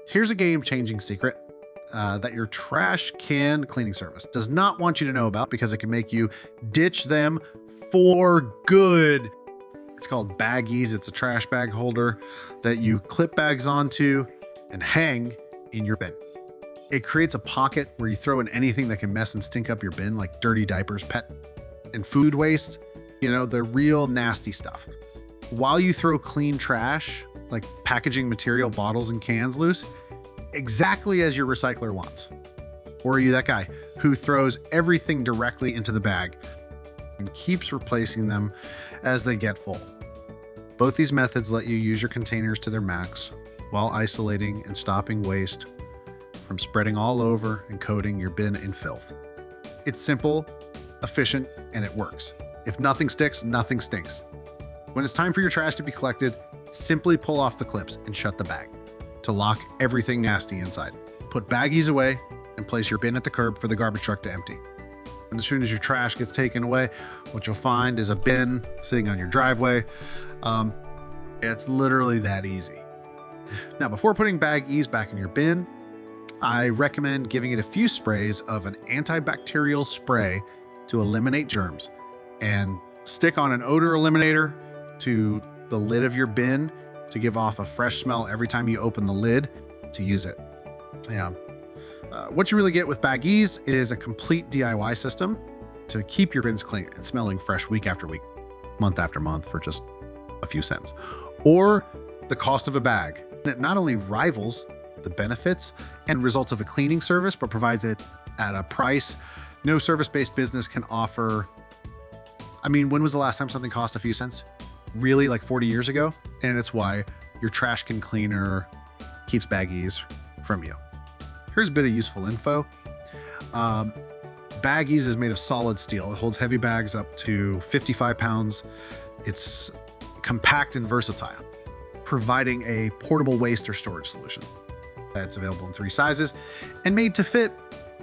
Here's a game-changing secret that your trash can cleaning service does not want you to know about because it can make you ditch them for good. It's called BagEZ. It's a trash bag holder that you clip bags onto and hang in your bin. It creates a pocket where you throw in anything that can mess and stink up your bin, like dirty diapers, pet and food waste, the real nasty stuff. While you throw clean trash, like packaging material, bottles and cans loose, exactly as your recycler wants. Or are you that guy who throws everything directly into the bag and keeps replacing them as they get full? Both these methods let you use your containers to their max while isolating and stopping waste from spreading all over and coating your bin in filth. It's simple, efficient, and it works. If nothing sticks, nothing stinks. When it's time for your trash to be collected, simply pull off the clips and shut the bag to lock everything nasty inside. Put BagEZ away and place your bin at the curb for the garbage truck to empty. And as soon as your trash gets taken away, what you'll find is a bin sitting on your driveway. It's literally that easy. Now, before putting BagEZ back in your bin, I recommend giving it a few sprays of an antibacterial spray to eliminate germs, and stick on an odor eliminator to the lid of your bin to give off a fresh smell every time you open the lid to use it. What you really get with BagEZ is a complete DIY system to keep your bins clean and smelling fresh week after week, month after month for just a few cents, or the cost of a bag. It not only rivals the benefits and results of a cleaning service, but provides it at a price no service-based business can offer. I mean, when was the last time something cost a few cents? Really, like 40 years ago? And it's why your trash can cleaner keeps BagEZ from you. Here's a bit of useful info. BagEZ is made of solid steel. It holds heavy bags up to 55 pounds. It's compact and versatile, providing a portable waste or storage solution. It's available in 3 sizes and made to fit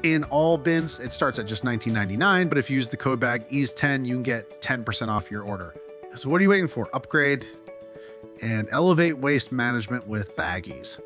in all bins. It starts at just $19.99, but if you use the code BagEZ10, you can get 10% off your order. So what are you waiting for? Upgrade and elevate waste management with BagEZ.